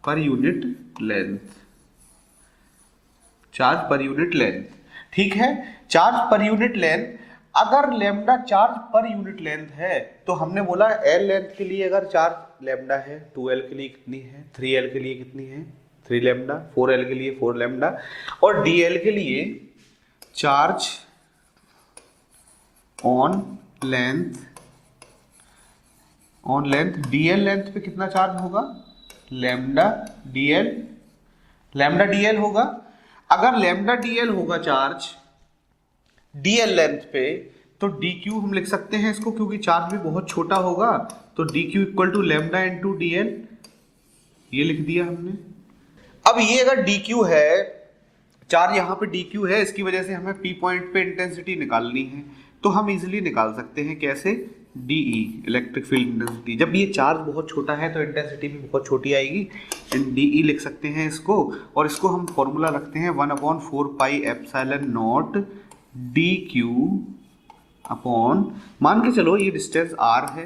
per unit length, charge per unit length, ठीक है। चार्ज पर यूनिट लेंथ, अगर lambda charge per unit length है तो हमने बोला L लेंथ के लिए अगर चार्ज लैम्डा है, 2L के लिए कितनी है, 3L के लिए कितनी है, 3 लैम्डा, 4L के लिए 4 लैम्डा, और DL के लिए charge on length, DL length पे कितना चार्ज होगा, लैम्डा DL होगा। अगर लैम्डा DL होगा चार्ज, dl लेंथ पे, तो dq हम लिख सकते हैं इसको, क्योंकि चार्ज भी बहुत छोटा होगा, तो dq equal to lambda into dl, ये लिख दिया हमने। अब ये अगर dq है, चार्ज यहाँ पे dq है, इसकी वजह से हमें p पॉइंट पे इंटेंसिटी निकालनी है, तो हम इजीली निकाल सकते हैं। कैसे? dE electric field intensity. जब ये चार्ज बहुत छोटा है तो इंटेंसिटी भी बहुत छोटी आएगी, dE लिख सकते हैं इसको, और इसको हम फॉर्मूला रखते हैं 1/4 pi epsilon naught dq upon, मान के चलो ये डिस्टेंस r है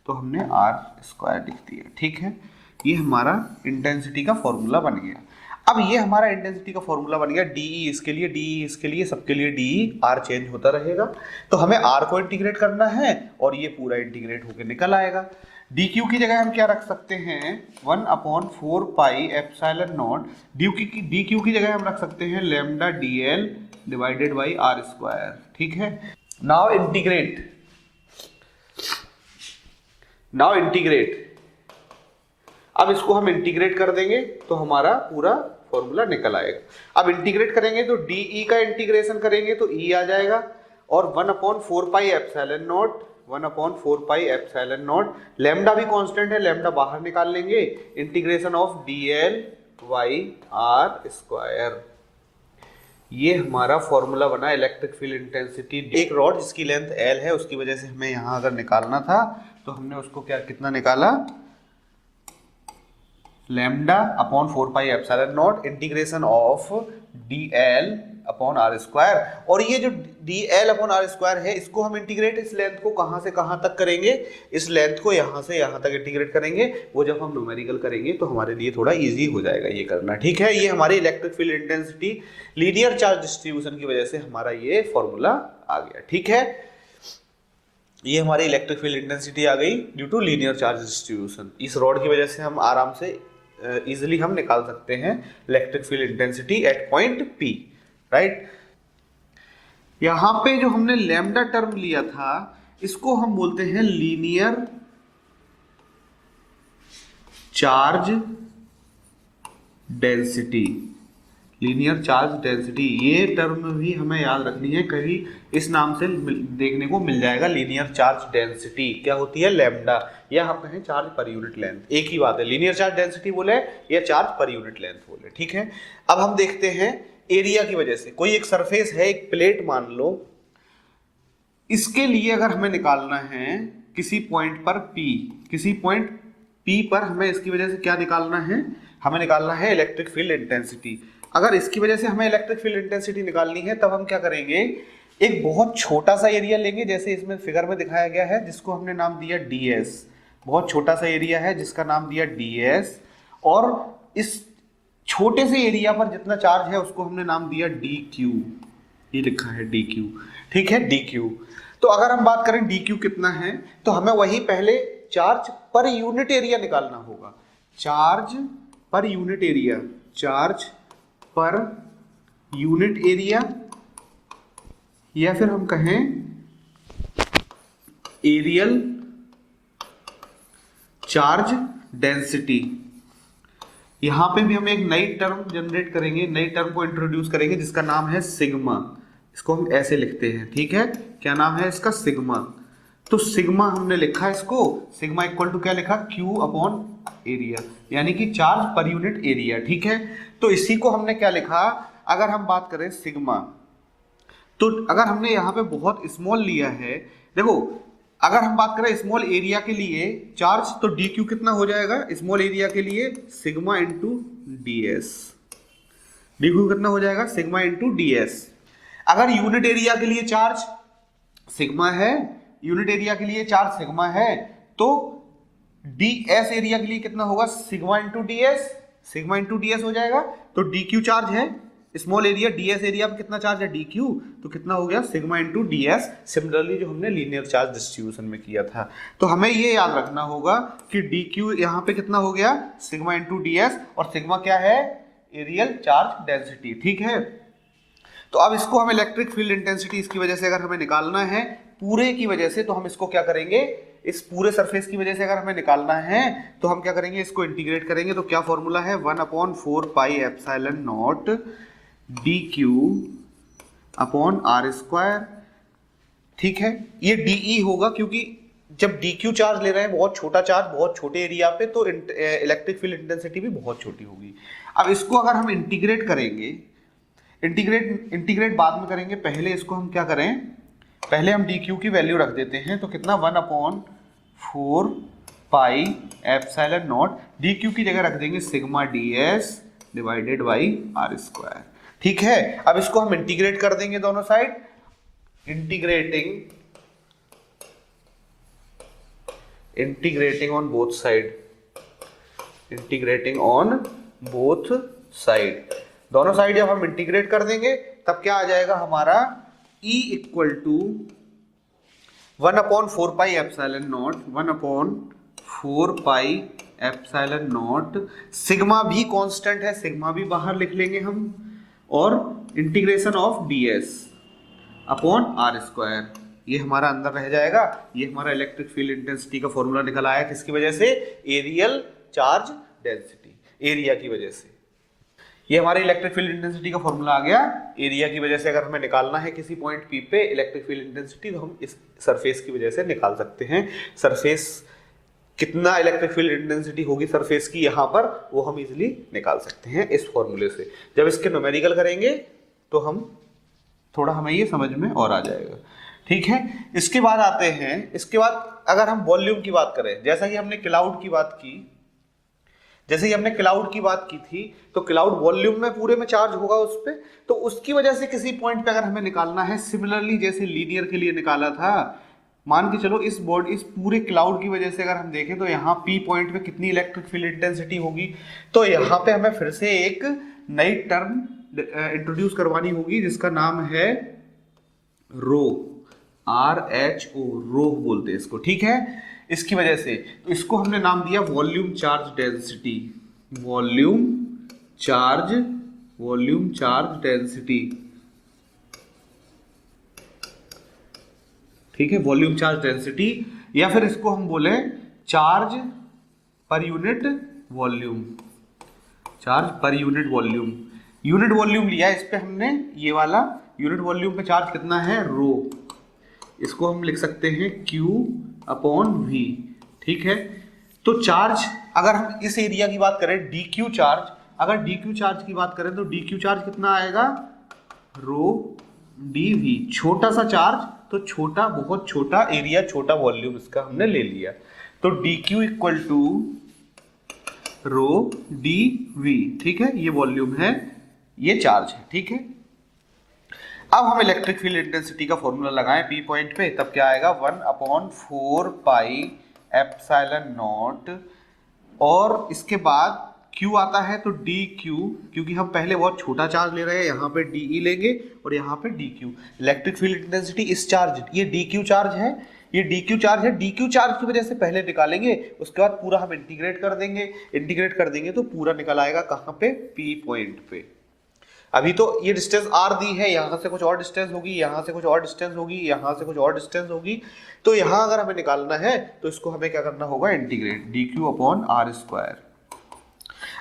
तो हमने r² लिख दिया। ठीक है, ये हमारा इंटेंसिटी का फॉर्मूला बन गया। अब ये हमारा इंटेंसिटी का फॉर्मूला बन गया, dE इसके लिए, dE इसके लिए, सबके लिए dE, r चेंज होता रहेगा, तो हमें r को इंटीग्रेट करना है और ये पूरा इंटीग्रेट होकर निकल आएगा। dq की जगह हम क्या रख सकते हैं? 1/4 पाई एप्सिलॉन नॉट, dq की जगह हम रख सकते हैं lambda dl divided by r²। ठीक है, नाउ इंटीग्रेट। अब इसको हम इंटीग्रेट कर देंगे तो हमारा पूरा फॉर्मूला निकल आएगा। अब इंटीग्रेट करेंगे तो dE का इंटीग्रेशन करेंगे तो E आ जाएगा, और 1/4 pi epsilon naught, 1/4 pi epsilon not, lambda भी कांस्टेंट है, लैम्डा बाहर निकाल लेंगे, integration of dl by r²। ये हमारा फॉर्मूला बना इलेक्ट्रिक फील्ड इंटेंसिटी। एक रॉड जिसकी लेंथ L है, उसकी वजह से हमें यहाँ अगर निकालना था तो हमने उसको कितना निकाला? λ/4 pi epsilon naught integration of dl upon r²। और ये जो dl अपॉन r² है, इसको हम इंटीग्रेट इस लेंथ को कहां से कहां तक करेंगे? इस लेंथ को यहां से यहां तक इंटीग्रेट करेंगे। वो जब हम न्यूमेरिकल करेंगे तो हमारे लिए थोड़ा इजी हो जाएगा ये करना। ठीक है, ये हमारी electric field intensity linear charge distribution की वजह से हमारा ये फॉर्मूला आ गया। ठीक है, ये हमारी इलेक्ट्रिक फील्ड इंटेंसिटी आ गई due to linear charge distribution. इस रॉड की वजह से हम आराम से इजिली हम निकाल सकते हैं electric field intensity at point P, right. यहां पे जो हमने लैम्डा टर्म लिया था, इसको हम बोलते हैं linear charge density. Linear charge density, ये टर्म भी हमें याद रखनी है, कहीं इस नाम से देखने को मिल जाएगा। लीनियर चार्ज डेंसिटी क्या होती है? लैम्डा, या हम कहें चार्ज पर यूनिट लेंथ, एक ही बात है। लीनियर चार्ज डेंसिटी बोले या चार्ज पर यूनिट लेंथ बोले। ठीक है, अब हम देखते हैं एरिया की वजह से। कोई एक सरफेस है, एक प्लेट मान लो, इसके लिए अगर हमें निकालना है किसी पॉइंट पर P, किसी पॉइंट P पर हमें इसकी वजह से क्या निकालना है? हमें निकालना है इलेक्ट्रिक फील्ड इंटेंसिटी। अगर इसकी वजह से हमें इलेक्ट्रिक फील्ड इंटेंसिटी निकालनी है, तब हम क्या करेंगे? एक बहुत छोटा सा एरिया लेंगे, जैसे इसमें फिगर में दिखाया गया है, जिसको हमने नाम दिया ds। बहुत छोटा सा एरिया है जिसका नाम दिया ds, और इस छोटे से एरिया पर जितना चार्ज है उसको हमने नाम दिया dq। ये लिखा है dq। ठीक है, dq। तो अगर हम बात करें dq कितना है, तो हमें वही पहले चार्ज पर यूनिट एरिया निकालना होगा। Charge per unit area, charge per unit area, या फिर हम कहें एरियल चार्ज डेंसिटी। यहां पे भी हम एक नई टर्म जनरेट करेंगे, नई टर्म को इंट्रोड्यूस करेंगे जिसका नाम है सिग्मा। इसको हम ऐसे लिखते हैं। ठीक है, क्या नाम है इसका? सिग्मा। तो सिग्मा हमने लिखा इसको, सिग्मा इक्वल टू क्या लिखा? Q अपॉन एरिया, यानी कि चार्ज पर यूनिट एरिया। ठीक है, तो इसी को हमने क्या लिखा? अगर हम बात करें सिग्मा, तो अगर हमने यहाँ पे बहुत स्मॉल लिया है, देखो अगर हम बात करें स्मॉल एरिया के लिए चार्ज, तो dq कितना हो जाएगा स्मॉल एरिया के लिए? Sigma into ds। dq कितना हो जाएगा? Sigma into ds। अगर यूनिट एरिया के लिए चार्ज सिग्मा है, यूनिट एरिया के लिए चार्ज सिग्मा है, तो ds एरिया के लिए कितना होगा? Sigma into ds, sigma into ds हो जाएगा। तो dq चार्ज है स्मॉल एरिया, ds एरिया पे कितना चार्ज है? dq, तो कितना हो गया? Sigma into ds। सिमिलरली जो हमने लीनियर चार्ज डिस्ट्रीब्यूशन में किया था, तो हमें ये याद रखना होगा कि dq यहाँ पे कितना हो गया? सिग्मा इंटू ds, और सिग्मा क्या है? Areal charge density. ठीक है, तो अब इसको हम इलेक्ट्रिक फील्ड इंटेंसिटी इसकी वजह से अगर हमें निकालना है पूरे की वजह से, तो हम इसको क्या करेंगे? इस पूरे सरफेस की वजह से अगर हमें निकालना है तो हम क्या करेंगे? इसको इंटीग्रेट करेंगे। तो क्या फॉर्मूला है? 1/4 pi epsilon naught dq upon R square. ठीक है, ये डीई होगा क्योंकि जब डीक्यू चार्ज ले रहे हैं, बहुत छोटा चार्ज बहुत छोटे एरिया पे, तो इलेक्ट्रिक फील्ड इंटेंसिटी भी बहुत छोटी होगी। अब इसको अगर हम इंटीग्रेट करेंगे, इंटीग्रेट बाद में करेंगे, पहले इसको हम क्या करें, पहले हम डीक्यू की वैल्यू रख देते हैं। तो कितना 1/4 पाई एप्सिलॉन नॉट, डीक्यू की जगह रख देंगे sigma ds divided by R square. ठीक है, अब इसको हम इंटीग्रेट कर देंगे दोनों side, integrating on both side, integrating on both side, दोनों साइड जब हम इंटीग्रेट कर देंगे तब क्या आ जाएगा हमारा E equal to 1/4 pi epsilon naught, 1/4 pi epsilon naught, sigma भी कांस्टेंट है, सिग्मा भी बाहर लिख लेंगे हम, और integration of ds upon R square, ये हमारा अंदर रह जाएगा। ये हमारा इलेक्ट्रिक फील्ड इंटेंसिटी का फॉर्मूला निकल आया, किसकी वजह से, एरियल चार्ज डेंसिटी, एरिया की वजह से। ये हमारे इलेक्ट्रिक फील्ड इंटेंसिटी का फॉर्मूला आ गया एरिया की वजह से। अगर हमें निकालना है किसी पॉइंट P पे इलेक्ट्रिक फील्ड इंटेंसिटी, तो हम इस सरफेस की वजह से निकाल सकते हैं। सरफेस कितना इलेक्ट्रिक फील्ड इंटेंसिटी होगी सरफेस की यहाँ पर, वो हम इजीली निकाल सकते हैं इस फॉर्मूले से। जब इसके न्यूमेरिकल करेंगे तो हम थोड़ा हमें ये समझ में और आ जाएगा। ठीक है, इसके बाद आते हैं, इसके बाद अगर हम वॉल्यूम की बात करें, जैसा कि हमने क्लाउड की बात की, जैसे ही हमने क्लाउड की बात की थी, तो क्लाउड वॉल्यूम में पूरे में चार्ज होगा उस पे, तो उसकी वजह से किसी पॉइंट पे अगर हमें निकालना है, सिमिलरली जैसे लीनियर के लिए निकाला था, मान के चलो इस पूरे क्लाउड की वजह से अगर हम देखें तो यहाँ P पॉइंट पे कितनी इलेक्ट्रिक फील्ड इंटेंसिटी होगी, तो यहाँ पे हमें फिर से एक नई टर्म इंट्रोड्यूस करवानी होगी जिसका नाम है रो, RHO, रो बोलते हैं इसको। ठीक है, इसकी वजह से तो इसको हमने नाम दिया volume charge density, volume charge density. ठीक है, वॉल्यूम चार्ज डेंसिटी, या फिर इसको हम बोले charge per unit volume, charge per unit volume. Unit volume लिया इस पे हमने, ये वाला यूनिट वॉल्यूम पे चार्ज कितना है, रो, इसको हम लिख सकते हैं Q/V। ठीक है, तो चार्ज अगर हम इस एरिया की बात करें, DQ चार्ज, अगर DQ चार्ज की बात करें तो DQ चार्ज कितना आएगा, रो dV, छोटा सा चार्ज तो छोटा, बहुत छोटा एरिया, छोटा वॉल्यूम इसका हमने ले लिया, तो DQ equal to rho dV। ठीक है, ये वॉल्यूम है, ये चार्ज है। ठीक है, अब हम इलेक्ट्रिक फील्ड इंटेंसिटी का फॉर्मूला लगाएं P पॉइंट पे, तब क्या आएगा 1/4 पाई एप्सिलॉन नॉट, और इसके बाद Q आता है तो DQ, क्योंकि हम पहले बहुत छोटा चार्ज ले रहे हैं, यहाँ पे DE लेंगे और यहाँ पे DQ। इलेक्ट्रिक फील्ड इंटेंसिटी इस चार्ज, ये DQ चार्ज है, ये DQ चार्ज है, DQ चार्ज की वजह से पहले निकालेंगे, उसके बाद पूरा हम इंटीग्रेट कर देंगे तो पूरा निकल आएगा कहाँ पे, P पॉइंट पे। अभी तो ये डिस्टेंस R दी है, यहाँ से कुछ और डिस्टेंस होगी, यहाँ से कुछ और डिस्टेंस होगी, यहाँ से कुछ और डिस्टेंस होगी, तो यहाँ अगर हमें निकालना है तो इसको हमें क्या करना होगा, इंटीग्रेट DQ/R²।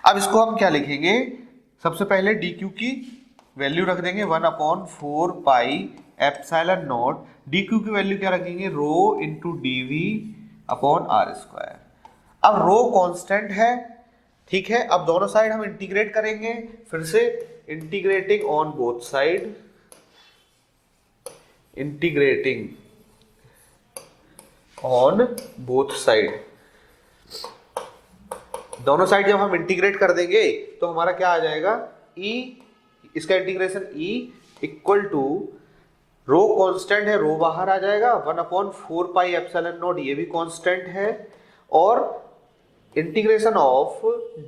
अब इसको हम क्या लिखेंगे, सबसे पहले DQ की वैल्यू रख देंगे 1/4 पाई एप्सिलॉन नॉट, DQ की वैल्यू क्या रखेंगे, रो इंटू dV/R²। अब रो कांस्टेंट है। ठीक है, अब दोनों साइड हम इंटीग्रेट करेंगे, फिर से integrating on both side, integrating on both side, दोनों साइड जब हम इंटीग्रेट कर देंगे तो हमारा क्या आ जाएगा, E, इसका integration E equal to rho constant है, रो बाहर आ जाएगा, 1/4 पाई एप्सिलॉन नॉट, ये भी कांस्टेंट है, और इंटीग्रेशन ऑफ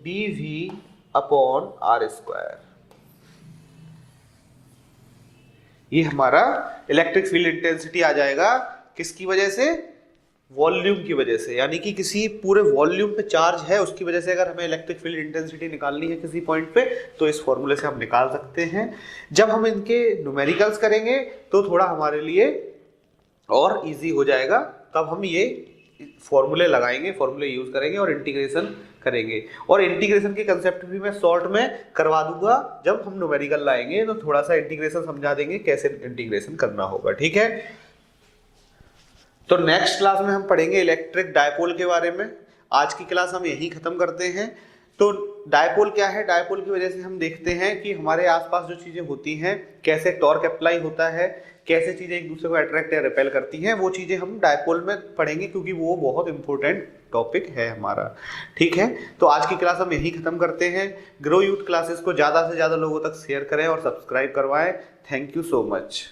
dV/R²। ये हमारा इलेक्ट्रिक फील्ड इंटेंसिटी आ जाएगा, किसकी वजह से, वॉल्यूम की वजह से, यानी कि किसी पूरे वॉल्यूम पे चार्ज है उसकी वजह से अगर हमें इलेक्ट्रिक फील्ड इंटेंसिटी निकालनी है किसी पॉइंट पे, तो इस फॉर्मूले से हम निकाल सकते हैं। जब हम इनके न्यूमेरिकल्स करेंगे तो थोड़ा हमारे लिए और इजी हो जाएगा, तब हम ये फॉर्मूले लगाएंगे, फॉर्मूले यूज करेंगे और इंटीग्रेशन करेंगे। और इंटीग्रेशन के कंसेप्ट भी मैं शॉर्ट में करवा दूंगा, जब हम न्यूमेरिकल लाएंगे तो थोड़ा सा इंटीग्रेशन समझा देंगे कैसे इंटीग्रेशन करना होगा, ठीक है। तो नेक्स्ट क्लास में हम पढ़ेंगे इलेक्ट्रिक डायपोल के बारे में। आज की क्लास हम यहीं खत्म करते हैं। तो डायपोल क्या है, डायपोल की वजह से हम देखते हैं कि हमारे आसपास जो चीजें होती हैं, कैसे टॉर्क अप्लाई होता है, कैसे चीजें एक दूसरे को अट्रैक्ट या रिपेल करती हैं, वो चीजें हम डायपोल में पढ़ेंगे, क्योंकि वो बहुत इंपॉर्टेंट टॉपिक है हमारा, ठीक है। तो आज की क्लास हम यहीं खत्म करते हैं। ग्रो यूथ क्लासेस को ज्यादा से ज्यादा लोगों तक शेयर करें और सब्सक्राइब करवाएं। Thank you so much.